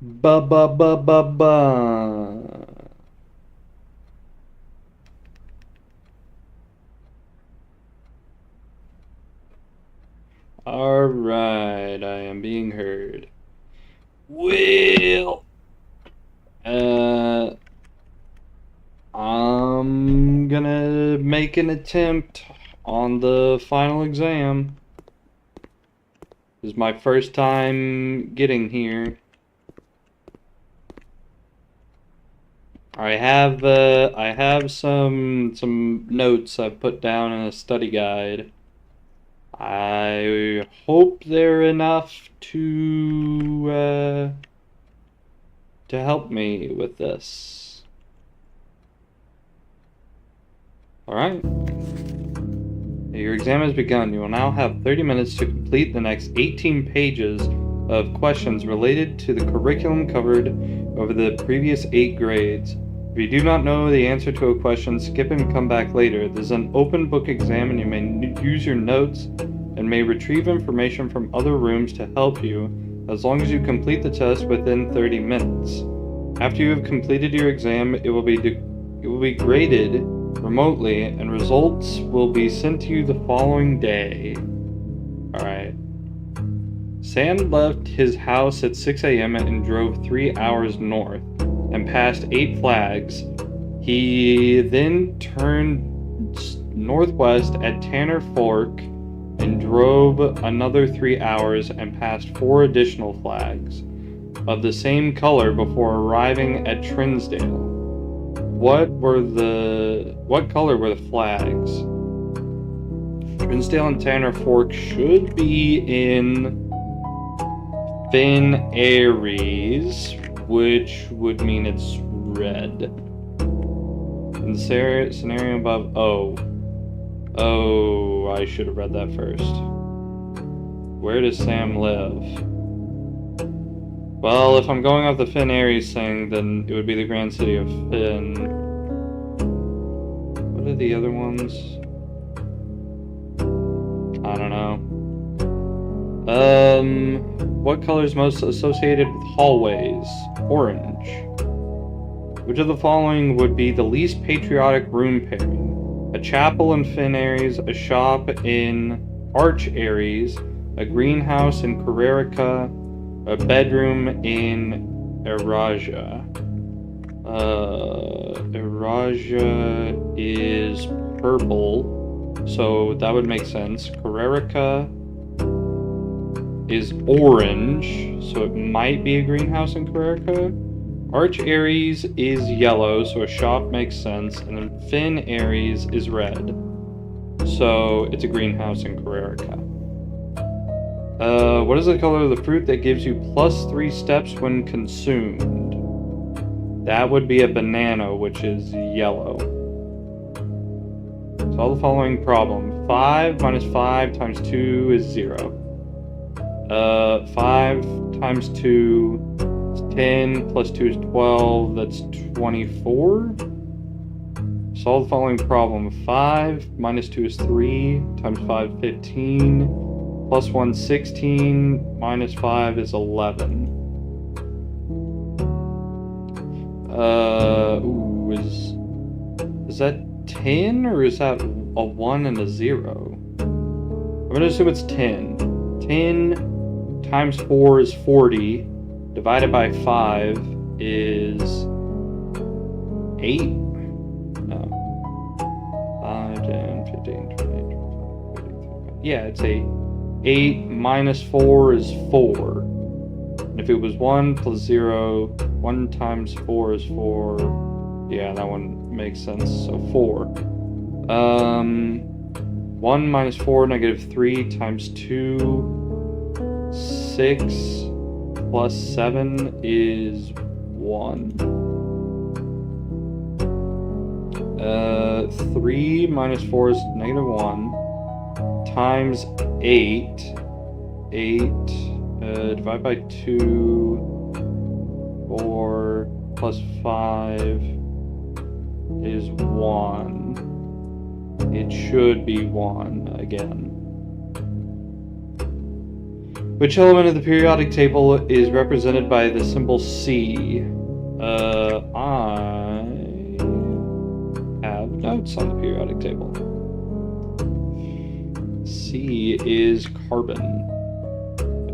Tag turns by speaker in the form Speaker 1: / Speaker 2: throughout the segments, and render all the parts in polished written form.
Speaker 1: Ba ba ba ba ba. All right, I am being heard. Well, uh, I'm gonna make an attempt on the final exam. This is my first time getting here. I have some notes I've put down in a study guide. I hope they're enough to help me with this. Alright. Your exam has begun. You will now have 30 minutes to complete the next 18 pages of questions related to the curriculum covered over the previous 8 grades. If you do not know the answer to a question, skip and come back later. This is an open book exam and you may use your notes and may retrieve information from other rooms to help you as long as you complete the test within 30 minutes. After you have completed your exam, it will be graded remotely and results will be sent to you the following day. Alright. Sam left his house at 6 a.m. and drove 3 hours north and passed 8 flags. He then turned northwest at Tanner Fork and drove another 3 hours and passed 4 additional flags of the same color before arriving at Trinsdale. What color were the flags? Trinsdale and Tanner Fork should be in Finn Aries, which would mean it's red. In the scenario above, oh, I should have read that first. Where does Sam live? Well, if I'm going off the Finn Aries thing, then it would be the Grand City of Finn. What are the other ones? I don't know. What color is most associated with hallways? Orange. Which of the following would be the least patriotic room pairing? A chapel in Finn Aries, a shop in Arch Aries, a greenhouse in Carrerica, a bedroom in Eraja. Eraja is purple, so that would make sense. Carrerica is orange, so it might be a greenhouse in Carrerica. Arch Aries is yellow, so a shop makes sense. And then Finn Aries is red, so it's a greenhouse in Carrerica. What is the color of the fruit that gives you +3 steps when consumed? That would be a banana, which is yellow. Solve the following problem. 5 minus 5 times 2 is 0. 5 times 2 is 10, plus 2 is 12, that's 24. Solve the following problem. 5 minus 2 is 3, times 5, 15. Plus 1, 16, minus 5 is 11. Is that 10 or is that a 1 and a 0? I'm gonna assume it's 10. 10 times 4 is 40, divided by 5 is 8. No. 5, 10, 15, 20, 25, 30, 35. Yeah, it's 8. 8 minus 4 is 4. And if it was 1 plus 0, 1 times 4 is 4. Yeah, that one makes sense. So 4. 1 minus 4, negative 3 times 2. 6 plus 7 is 1. 3 minus 4 is negative 1. Times 8. 8 divided by 2. 4 plus 5 is 1. It should be 1 again. Which element of the periodic table is represented by the symbol C? I have notes on the periodic table. C is carbon,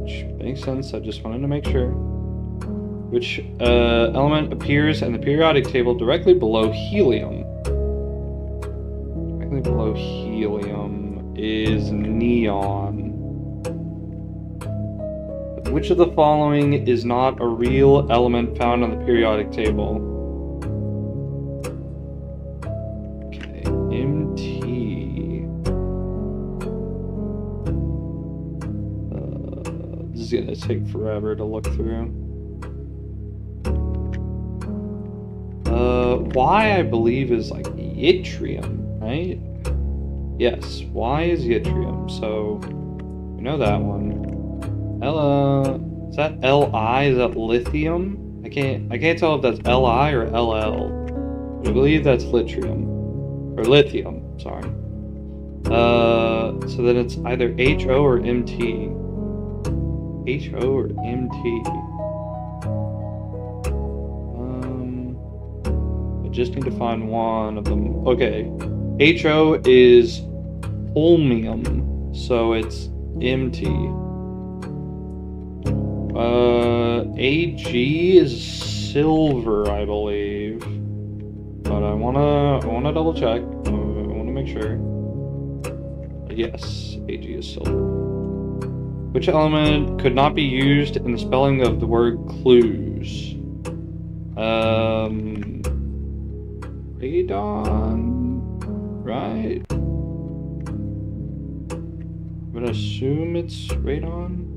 Speaker 1: which makes sense. I just wanted to make sure. Which element appears in the periodic table directly below helium? Directly below helium is neon. Which of the following is not a real element found on the periodic table? Okay, MT. This is gonna take forever to look through. Y, I believe, is like yttrium, right? Yes, Y is yttrium, so we know that one. Is that Li? Is that lithium? I can't tell if that's Li or LL. But I believe that's lithium. Or lithium, sorry. So then it's either HO or MT. HO or MT. I just need to find one of them. Okay. HO is holmium, so it's MT. AG is silver, I believe, but I wanna double check. I wanna make sure. Yes, AG is silver. Which element could not be used in the spelling of the word clues? Radon, right? I'm gonna assume it's radon.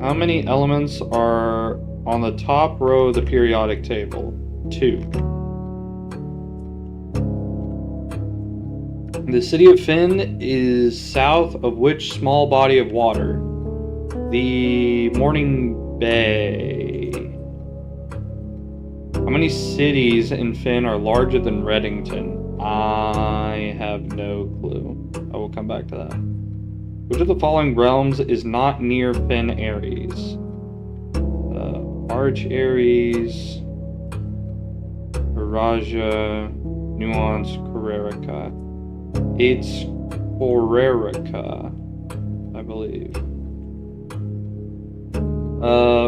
Speaker 1: How many elements are on the top row of the periodic table? 2. The city of Finn is south of which small body of water? The Morning Bay. How many cities in Finn are larger than Reddington? I have no clue. I will come back to that. Which of the following realms is not near Finn Ares? Arch Ares, Viraja, Nuance, Corerica. It's Corerica, I believe.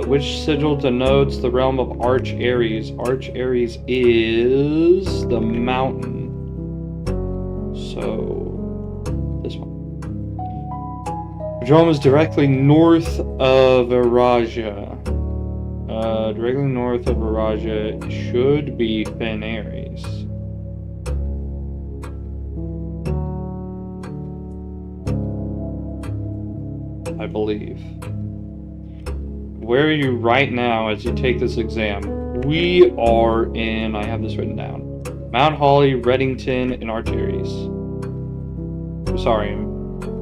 Speaker 1: Which sigil denotes the realm of Arch Ares? Arch Ares is the mountain. So, this one. Which realm is directly north of Viraja? Directly north of Viraja should be Finn Ares. I believe. Where are you right now as you take this exam? We are in, I have this written down, Mount Holly, Reddington, and Arch Ares. Sorry,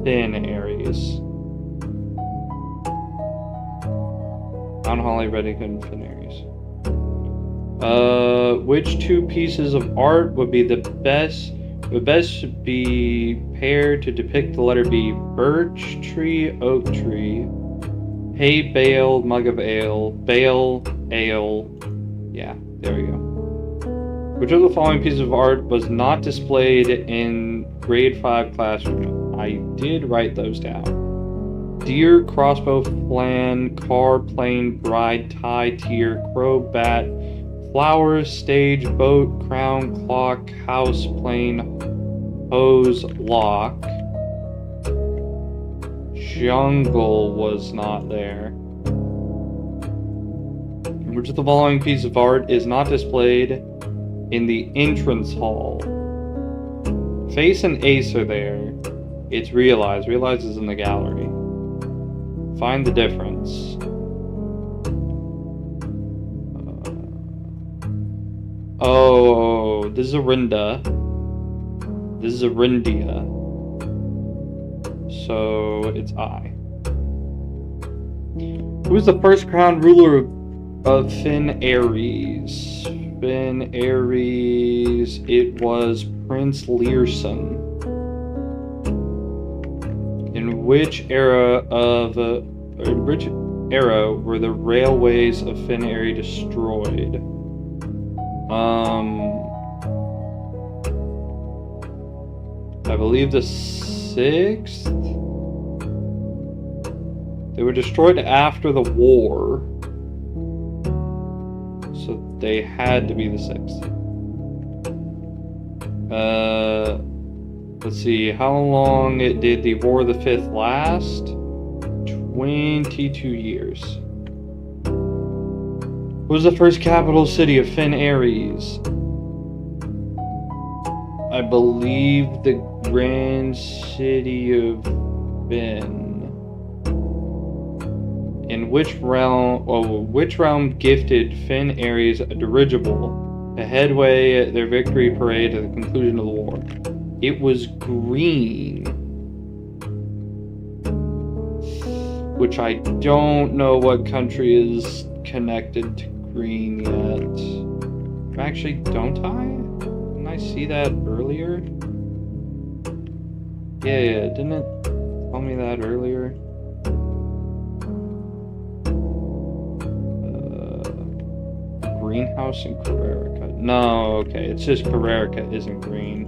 Speaker 1: Finn Ares. Mount Holly, Reddington, Finn Ares. Which 2 pieces of art would be the best? Would best be paired to depict the letter B? Birch tree, oak tree. Hay bale, mug of ale, bale, ale. Yeah, there we go. Which of the following pieces of art was not displayed in grade 5 classroom? I did write those down. Deer, crossbow, flan, car, plane, bride, tie, tier, crow, bat, flowers, stage, boat, crown, clock, house, plane, hose, lock. Jungle was not there. Which of the following piece of art is not displayed in the entrance hall? Face and Ace are there. It's Realize. Realize is in the gallery. Find the difference. Oh, this is Arinda. This is Arindia. So it's I. Who was the first crowned ruler of Finn Ares? Finn Ares, it was Prince Learson. which era were the railways of Finn Eri destroyed? I believe the 6th. They were destroyed after the war, so they had to be the 6th. Let's see, how long did the War of the Fifth last? 22 years. What was the first capital city of Finn Ares? I believe the Grand City of Finn. In which realm gifted Finn Ares a dirigible to headway their victory parade at the conclusion of the war? It was green. Which I don't know what country is connected to green yet. Actually, don't I? Didn't I see that earlier? Yeah, didn't it tell me that earlier? Greenhouse in Carrarica. No, okay, it's just Carrarica isn't green.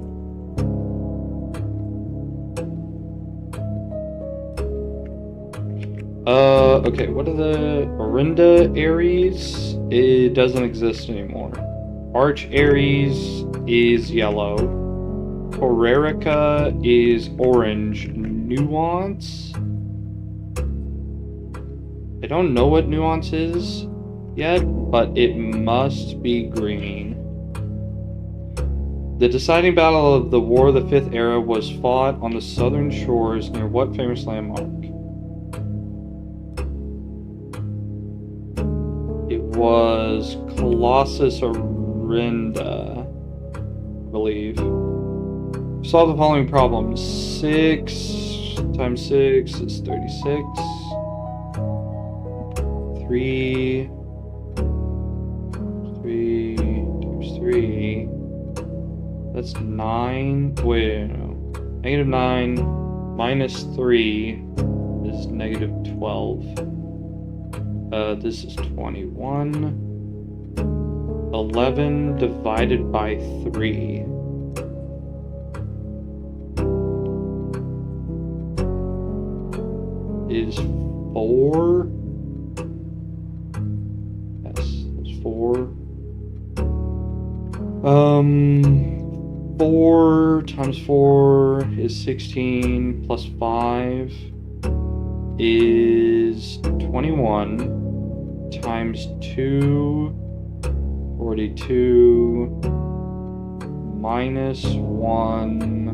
Speaker 1: Okay, what are the Orinda Ares? It doesn't exist anymore. Arch Ares is yellow. Carrarica is orange. Nuance? I don't know what Nuance is yet, but it must be green. The deciding battle of the War of the Fifth Era was fought on the southern shores near what famous landmark? It was Colossus Orinda, I believe. Solve the following problem. 6 times 6 is 36. 3 times 3. That's 9. Wait, no. -9 minus 3 is -12. This is 21. 11 divided by 3. Is 4. Yes, it's 4. 4 times 4 is 16 plus 5 is 21 times 2, 42 minus 1,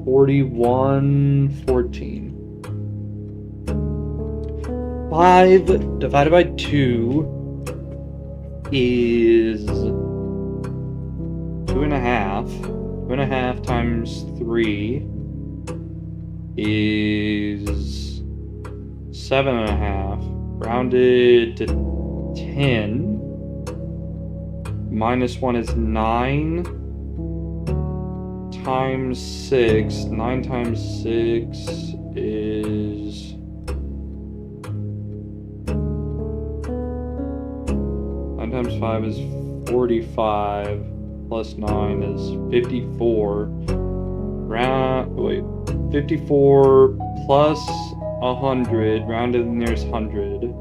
Speaker 1: 41, 14. 5 divided by 2 is 2.5. 2.5 times 3 is 7.5. Rounded to 10. Minus 1 is 9. Times 6. 9 times 6 is... 9 times 5 is 45. Plus 9 is 54. 54 plus 100, rounded to the nearest 100.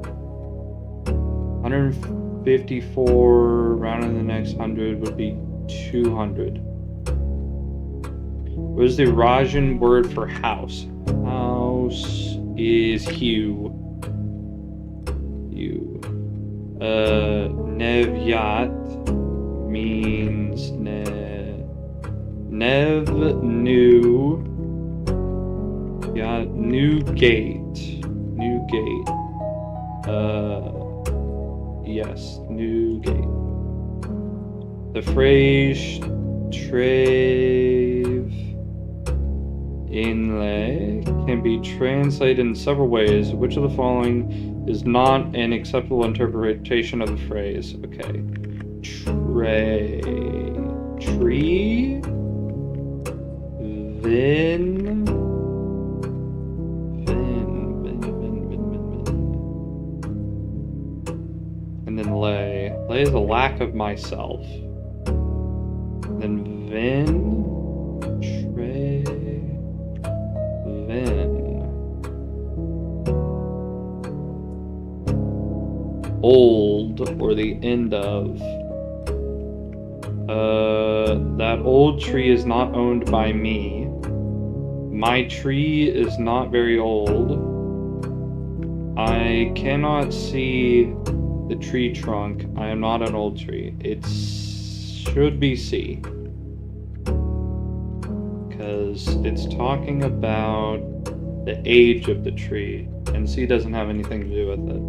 Speaker 1: 154 rounded to the next 100 would be 200. What is the Rajan word for house? House is hue. Nevyat means Nev new. Yeah, new gate. New gate. Yes, new gate. The phrase trave inlay can be translated in several ways. Which of the following is not an acceptable interpretation of the phrase? Okay. Tree. Then is a lack of myself. Then Vin, Trey, Vin. Old, or the end of. That old tree is not owned by me. My tree is not very old. I cannot see the tree trunk. I am not an old tree. It should be C. Because it's talking about the age of the tree, and C doesn't have anything to do with it.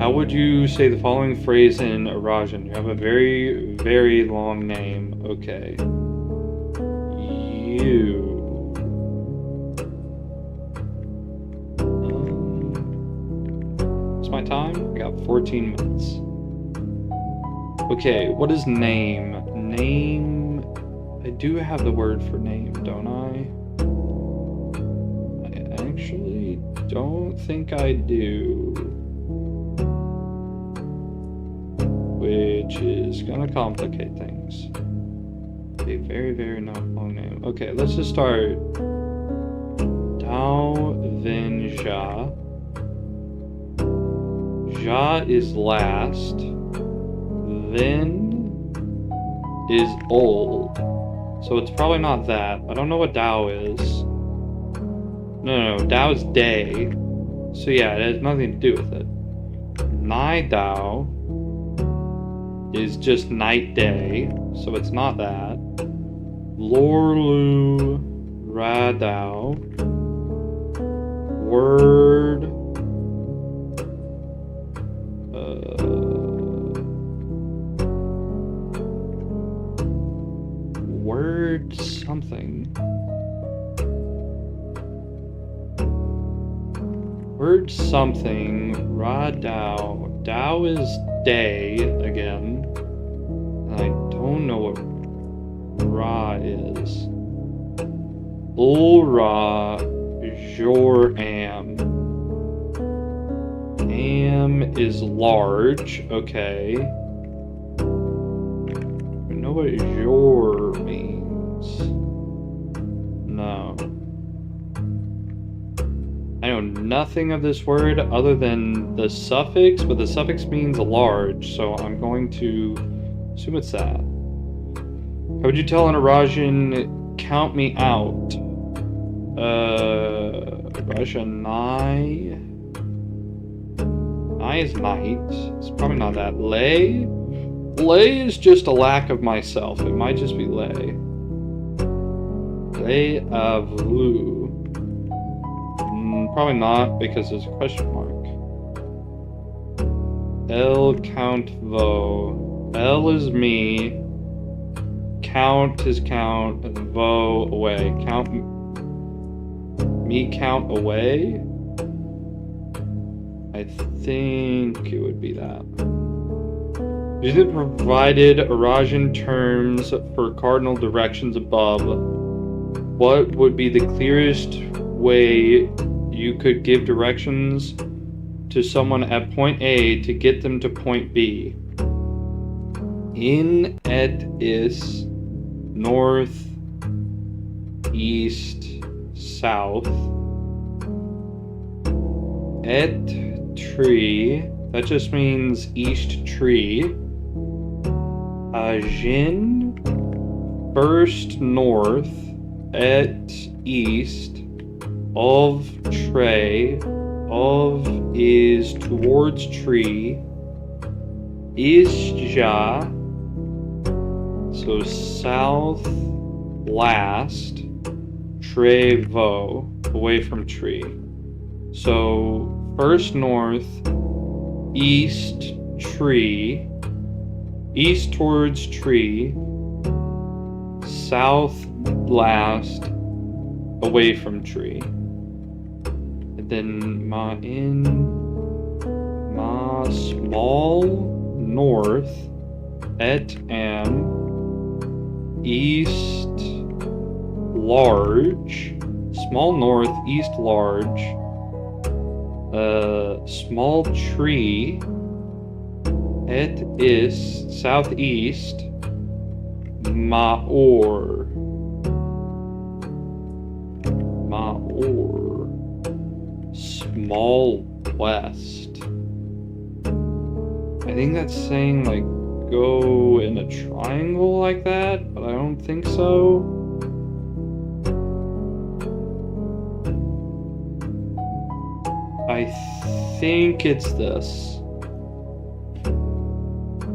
Speaker 1: How would you say the following phrase in Arajan? You have a very, very long name. Okay. You. It's my time? I got 14 minutes. Okay, what is name? Name. I do have the word for name, don't I? I actually don't think I do. Which is gonna complicate things. A very, very long name. Okay, let's just start. Dao, then Ja. Ja is last. Then is old. So it's probably not that. I don't know what Dao is. No, Dao is day. So yeah, it has nothing to do with it. Nai Dao is just night day, so it's not that. Lorlu Radao. Word. Word something. Word something. Radao. Dao is day again. I don't know what Ra is. Ulra Jor Am. Am is large. Okay. I know what Jor means. No. I know nothing of this word other than the suffix, but the suffix means large, so I'm going to assume it's that. How would you tell an Arajan, count me out? Arajan Nai. Nai is night. It's probably not that. Lay? Lay is just a lack of myself. It might just be lay. Lay avu. Probably not, because there's a question mark. El count vo. El is me. Count is count. Vo away. Count me count away. I think it would be that. These are provided Arajan terms for cardinal directions above. What would be the clearest way you could give directions to someone at point A to get them to point B? In et is north, east, south. Et tree, that just means east tree. Ajin, first north, et east. Of tray, of is towards tree. Isja, so south last. Trevo, away from tree. So first north, east tree, east towards tree, south last, away from tree. And then ma small north, et am, east large, small north, east large, small tree, It is southeast. Maor. Small west. I think that's saying like go in a triangle like that, but I don't think so. I think it's this.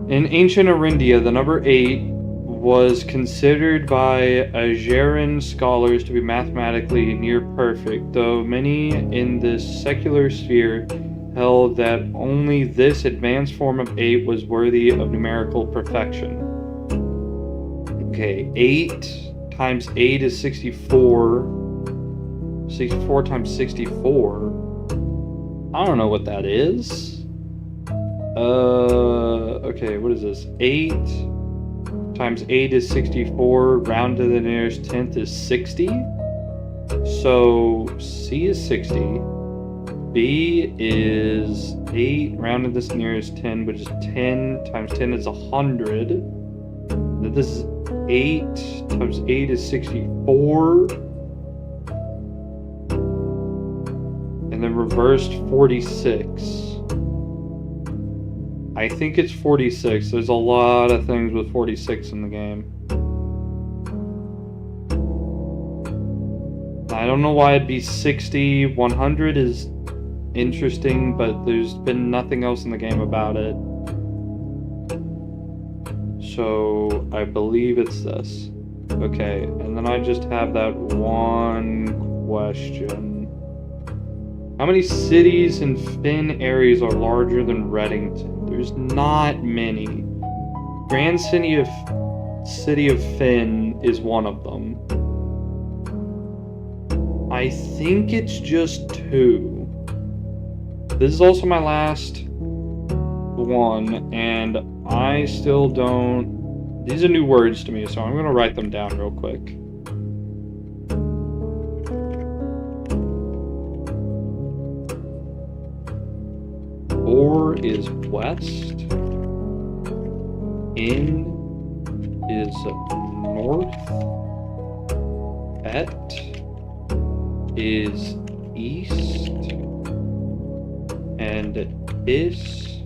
Speaker 1: In ancient Arindia, the number 8 was considered by Ageran scholars to be mathematically near perfect, though many in the secular sphere held that only this advanced form of 8 was worthy of numerical perfection. Okay, 8 times 8 is 64. 64 times 64. I don't know what that is. Okay, what is this? 8 times 8 is 64. Round to the nearest 10th is 60. So C is 60. B is 8. Round to this nearest 10, which is 10 times 10 is 100. Then this is 8 times 8 is 64. And then reversed 46. I think it's 46. There's a lot of things with 46 in the game. I don't know why it'd be 60. 100 is interesting, but there's been nothing else in the game about it. So I believe it's this. Okay, and then I just have that one question. How many cities in Finn areas are larger than Reddington? There's not many. Grand City of Finn is one of them. I think it's just 2. This is also my last one, and I still don't... These are new words to me, so I'm going to write them down real quick. Or is west. In is north. Et is east. And is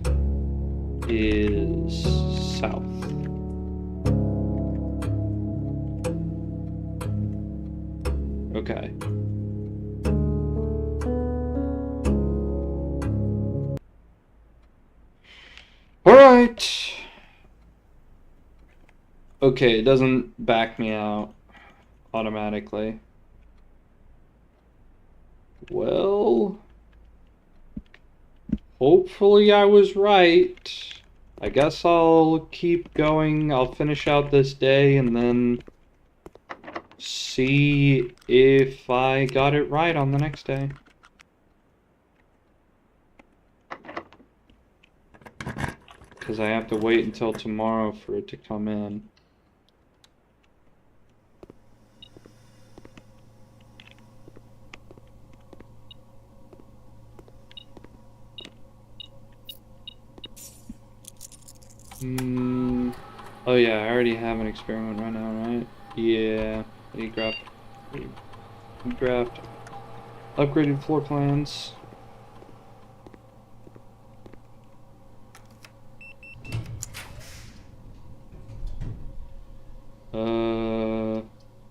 Speaker 1: south. Okay. Alright. Okay, it doesn't back me out automatically. Well, hopefully I was right. I guess I'll keep going. I'll finish out this day and then see if I got it right on the next day. Because I have to wait until tomorrow for it to come in. Oh yeah, I already have an experiment right now, right? Yeah. Graft. Upgraded floor plans.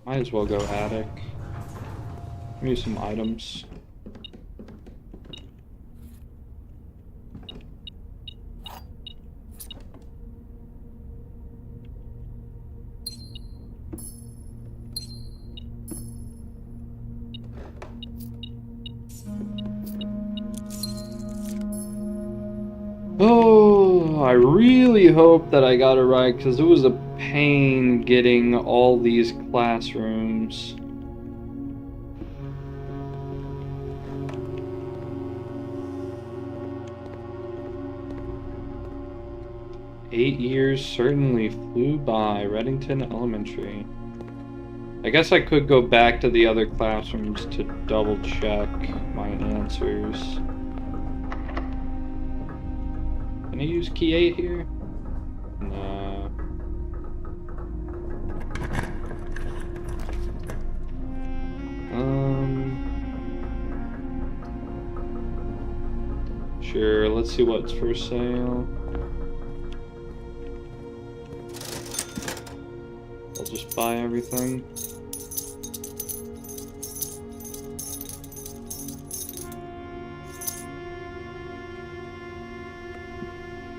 Speaker 1: Might as well go attic. Maybe some items. Oh, I really hope that I got it right, because it was a pain getting all these classrooms. Eight years certainly flew by. Reddington Elementary. I guess I could go back to the other classrooms to double check my answers. Can I use key 8 here? No. Sure, let's see what's for sale. I'll just buy everything.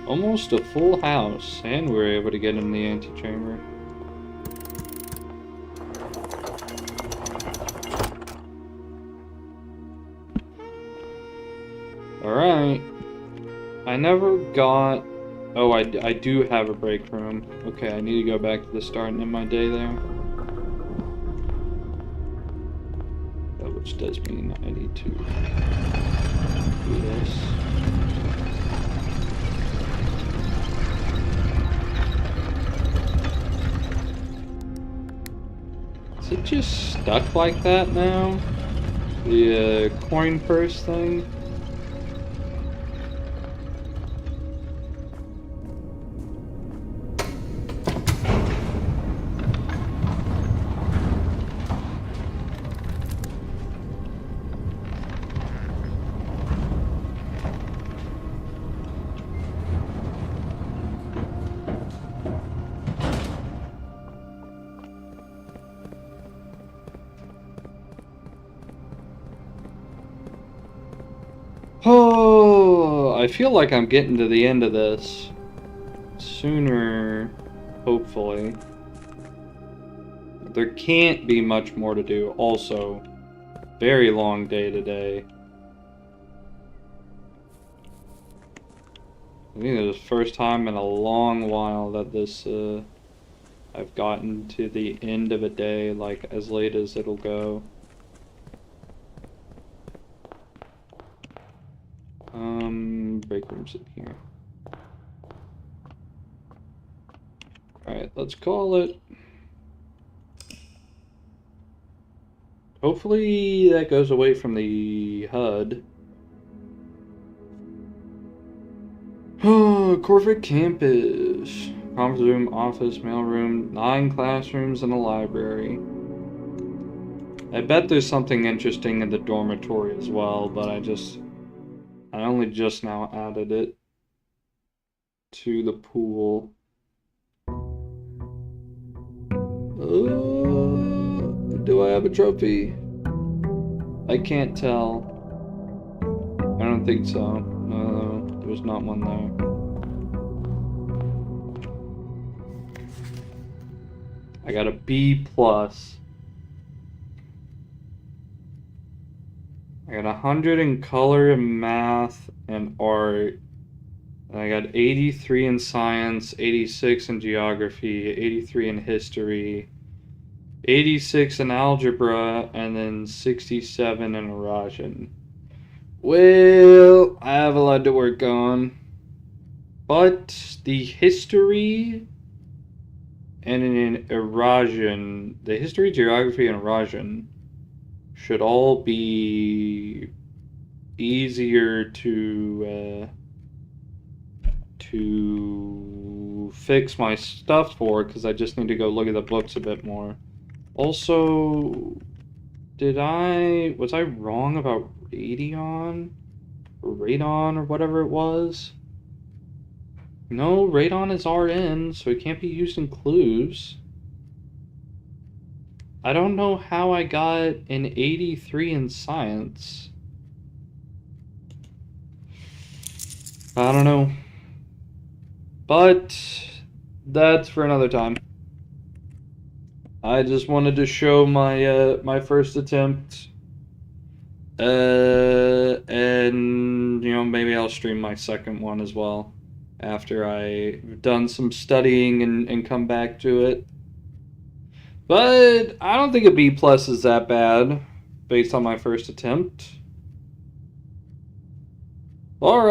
Speaker 1: Almost a full house, and we're able to get in the antechamber. Alright. I never got... Oh, I do have a break room. Okay, I need to go back to the start and end my day there. Which does mean I need to do this. Is it just stuck like that now? The coin purse thing? Oh, I feel like I'm getting to the end of this sooner, hopefully. There can't be much more to do. Also, very long day today. I think it's the first time in a long while that this, I've gotten to the end of a day, like, as late as it'll go. Break rooms in here. Alright, let's call it. Hopefully that goes away from the HUD. Oh, Corporate Campus. Conference room, office, mailroom, 9 classrooms, and a library. I bet there's something interesting in the dormitory as well, but I only just now added it to the pool. Do I have a trophy? I can't tell. I don't think so. No, there's not one there. I got a B+. I got 100 in color and math and art. And I got 83 in science, 86 in geography, 83 in history, 86 in algebra, and then 67 in Eurasian. Well, I have a lot to work on. But the history and in Eurasian, the history, geography, and Eurasian should all be easier to fix my stuff for, because I just need to go look at the books a bit more. Also, was I wrong about Radon? Or Radon, or whatever it was? No, Radon is RN, so it can't be used in clues. I don't know how I got an 83 in science. I don't know. But that's for another time. I just wanted to show my my first attempt. And you know, maybe I'll stream my second one as well after I've done some studying and come back to it. But I don't think a B+ is that bad based on my first attempt. Alright.